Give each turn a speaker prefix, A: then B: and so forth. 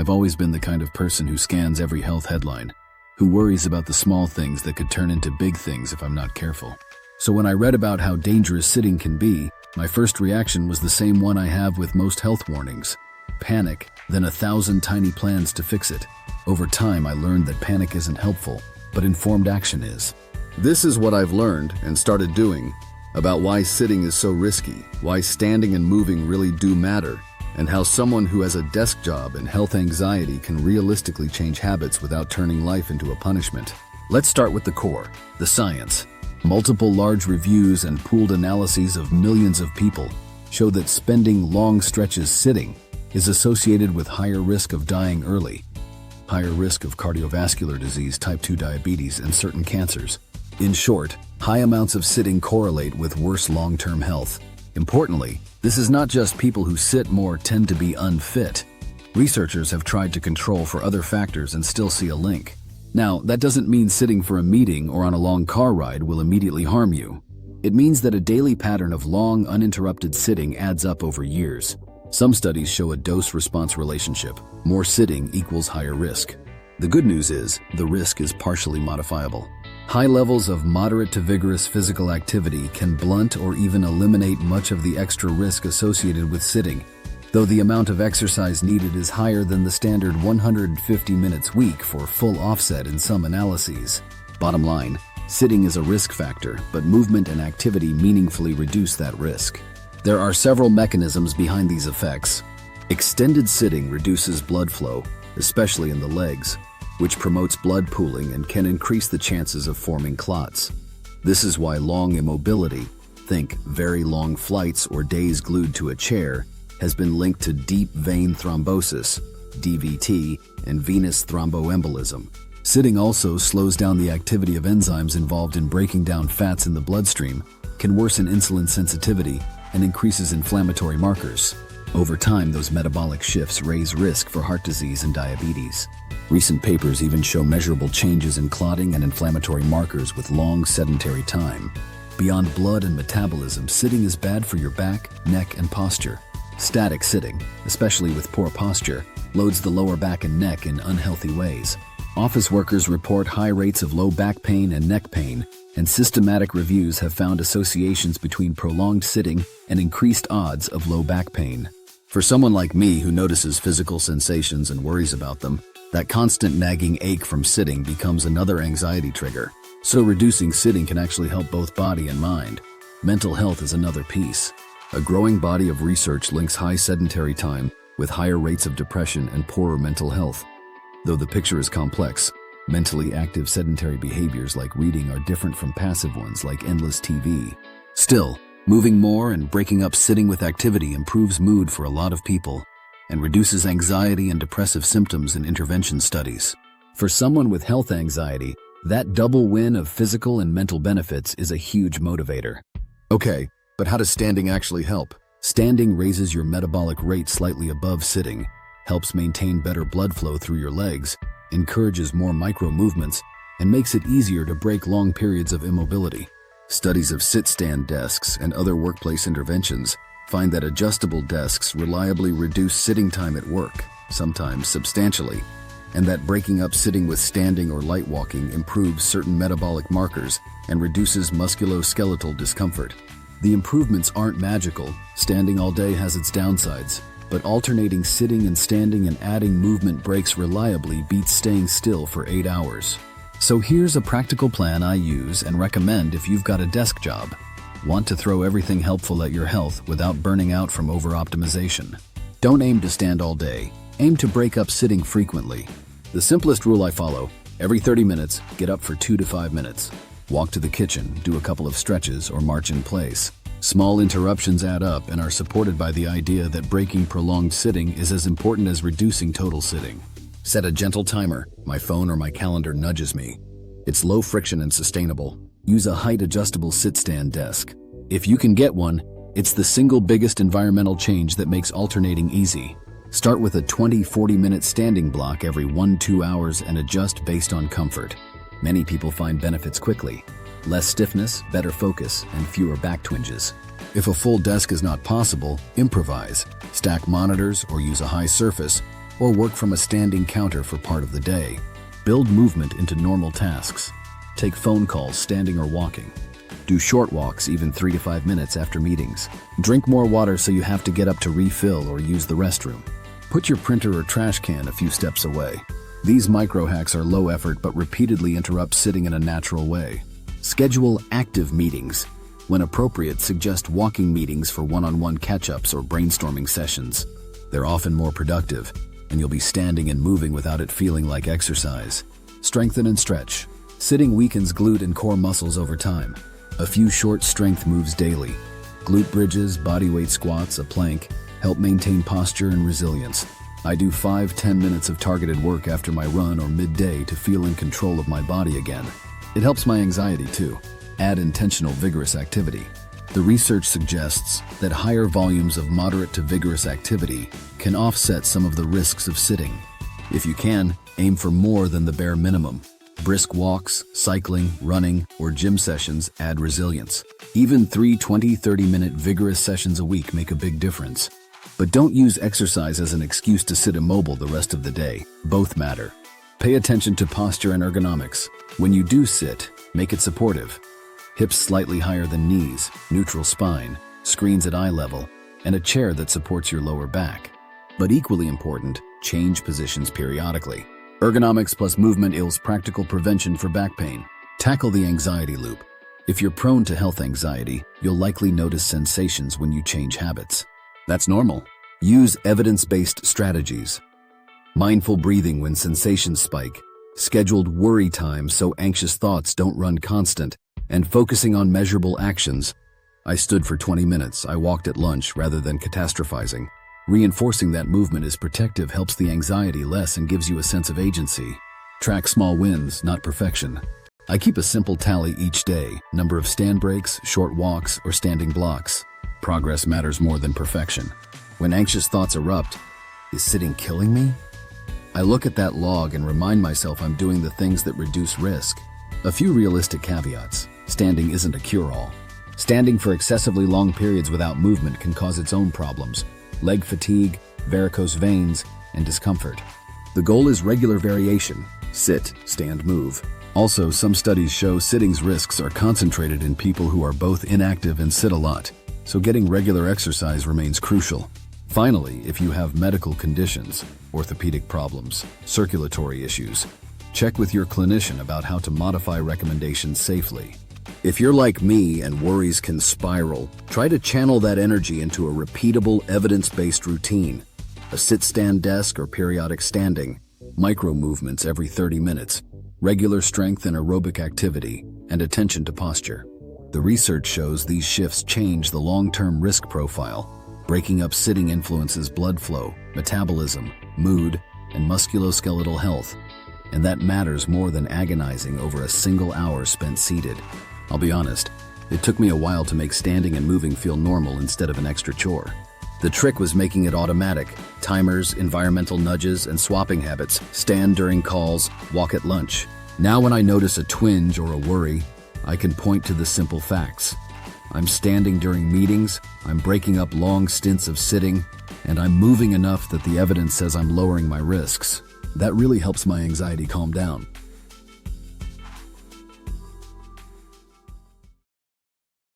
A: I've always been the kind of person who scans every health headline, who worries about the small things that could turn into big things if I'm not careful. So when I read about how dangerous sitting can be, my first reaction was the same one I have with most health warnings: panic, then 1,000 tiny plans to fix it. Over time, I learned that panic isn't helpful, but informed action is. This is what I've learned and started doing about why sitting is so risky, why standing and moving really do matter, and how someone who has a desk job and health anxiety can realistically change habits without turning life into a punishment. Let's start with the core, the science. Multiple large reviews and pooled analyses of millions of people show that spending long stretches sitting is associated with higher risk of dying early, higher risk of cardiovascular disease, type 2 diabetes, and certain cancers. In short, high amounts of sitting correlate with worse long-term health. Importantly, this is not just people who sit more tend to be unfit. Researchers have tried to control for other factors and still see a link. Now, that doesn't mean sitting for a meeting or on a long car ride will immediately harm you. It means that a daily pattern of long, uninterrupted sitting adds up over years. Some studies show a dose-response relationship. More sitting equals higher risk. The good news is, the risk is partially modifiable. High levels of moderate to vigorous physical activity can blunt or even eliminate much of the extra risk associated with sitting, though the amount of exercise needed is higher than the standard 150 minutes week for full offset in some analyses. Bottom line, sitting is a risk factor, but movement and activity meaningfully reduce that risk. There are several mechanisms behind these effects. Extended sitting reduces blood flow, especially in the legs, which promotes blood pooling and can increase the chances of forming clots. This is why long immobility, think very long flights or days glued to a chair, has been linked to deep vein thrombosis, DVT, and venous thromboembolism. Sitting also slows down the activity of enzymes involved in breaking down fats in the bloodstream, can worsen insulin sensitivity, and increases inflammatory markers. Over time, those metabolic shifts raise risk for heart disease and diabetes. Recent papers even show measurable changes in clotting and inflammatory markers with long sedentary time. Beyond blood and metabolism, sitting is bad for your back, neck, and posture. Static sitting, especially with poor posture, loads the lower back and neck in unhealthy ways. Office workers report high rates of low back pain and neck pain, and systematic reviews have found associations between prolonged sitting and increased odds of low back pain. For someone like me who notices physical sensations and worries about them, that constant nagging ache from sitting becomes another anxiety trigger. So reducing sitting can actually help both body and mind. Mental health is another piece. A growing body of research links high sedentary time with higher rates of depression and poorer mental health. Though the picture is complex, mentally active sedentary behaviors like reading are different from passive ones like endless TV. Still, moving more and breaking up sitting with activity improves mood for a lot of people and reduces anxiety and depressive symptoms in intervention studies. For someone with health anxiety, that double win of physical and mental benefits is a huge motivator. Okay, but how does standing actually help? Standing raises your metabolic rate slightly above sitting, helps maintain better blood flow through your legs, encourages more micro movements, and makes it easier to break long periods of immobility. Studies of sit-stand desks and other workplace interventions find that adjustable desks reliably reduce sitting time at work, sometimes substantially, and that breaking up sitting with standing or light walking improves certain metabolic markers and reduces musculoskeletal discomfort. The improvements aren't magical. Standing all day has its downsides, but alternating sitting and standing and adding movement breaks reliably beats staying still for 8 hours. So here's a practical plan I use and recommend if you've got a desk job. Want to throw everything helpful at your health without burning out from over-optimization. Don't aim to stand all day. Aim to break up sitting frequently. The simplest rule I follow: every 30 minutes, get up for 2 to 5 minutes. Walk to the kitchen, do a couple of stretches, or march in place. Small interruptions add up and are supported by the idea that breaking prolonged sitting is as important as reducing total sitting. Set a gentle timer. My phone or my calendar nudges me. It's low friction and sustainable. Use a height-adjustable sit-stand desk. If you can get one, it's the single biggest environmental change that makes alternating easy. Start with a 20-40 minute standing block every 1-2 hours and adjust based on comfort. Many people find benefits quickly. Less stiffness, better focus, and fewer back twinges. If a full desk is not possible, improvise. Stack monitors or use a high surface, or work from a standing counter for part of the day. Build movement into normal tasks. Take phone calls standing or walking. Do short walks, even 3 to 5 minutes after meetings. Drink more water so you have to get up to refill or use the restroom. Put your printer or trash can a few steps away. These micro hacks are low effort but repeatedly interrupt sitting in a natural way. Schedule active meetings. When appropriate, suggest walking meetings for one-on-one catch-ups or brainstorming sessions. They're often more productive, and you'll be standing and moving without it feeling like exercise. Strengthen and stretch. Sitting weakens glute and core muscles over time. A few short strength moves daily. Glute bridges, bodyweight squats, a plank help maintain posture and resilience. I do 5-10 minutes of targeted work after my run or midday to feel in control of my body again. It helps my anxiety too. Add intentional vigorous activity. The research suggests that higher volumes of moderate to vigorous activity can offset some of the risks of sitting. If you can, aim for more than the bare minimum. Brisk walks, cycling, running, or gym sessions add resilience. Even 3 20-30-minute vigorous sessions a week make a big difference. But don't use exercise as an excuse to sit immobile the rest of the day. Both matter. Pay attention to posture and ergonomics. When you do sit, make it supportive. Hips slightly higher than knees, neutral spine, screens at eye level, and a chair that supports your lower back. But equally important, change positions periodically. Ergonomics plus movement yields practical prevention for back pain. Tackle the anxiety loop. If you're prone to health anxiety, you'll likely notice sensations when you change habits. That's normal. Use evidence-based strategies. Mindful breathing when sensations spike. Scheduled worry time so anxious thoughts don't run constant. And focusing on measurable actions. I stood for 20 minutes. I walked at lunch rather than catastrophizing. Reinforcing that movement is protective helps the anxiety less and gives you a sense of agency. Track small wins, not perfection. I keep a simple tally each day, number of stand breaks, short walks, or standing blocks. Progress matters more than perfection. When anxious thoughts erupt, is sitting killing me? I look at that log and remind myself I'm doing the things that reduce risk. A few realistic caveats. Standing isn't a cure-all. Standing for excessively long periods without movement can cause its own problems. Leg fatigue, varicose veins, and discomfort. The goal is regular variation. Sit, stand, move. Also, some studies show sitting's risks are concentrated in people who are both inactive and sit a lot, so getting regular exercise remains crucial. Finally, if you have medical conditions, orthopedic problems, circulatory issues, check with your clinician about how to modify recommendations safely. If you're like me and worries can spiral, try to channel that energy into a repeatable, evidence-based routine. A sit-stand desk or periodic standing, micro movements every 30 minutes, regular strength and aerobic activity, and attention to posture. The research shows these shifts change the long-term risk profile. Breaking up sitting influences blood flow, metabolism, mood, and musculoskeletal health. And that matters more than agonizing over a single hour spent seated. I'll be honest, it took me a while to make standing and moving feel normal instead of an extra chore. The trick was making it automatic. Timers, environmental nudges, and swapping habits. Stand during calls, walk at lunch. Now when I notice a twinge or a worry, I can point to the simple facts. I'm standing during meetings, I'm breaking up long stints of sitting, and I'm moving enough that the evidence says I'm lowering my risks. That really helps my anxiety calm down.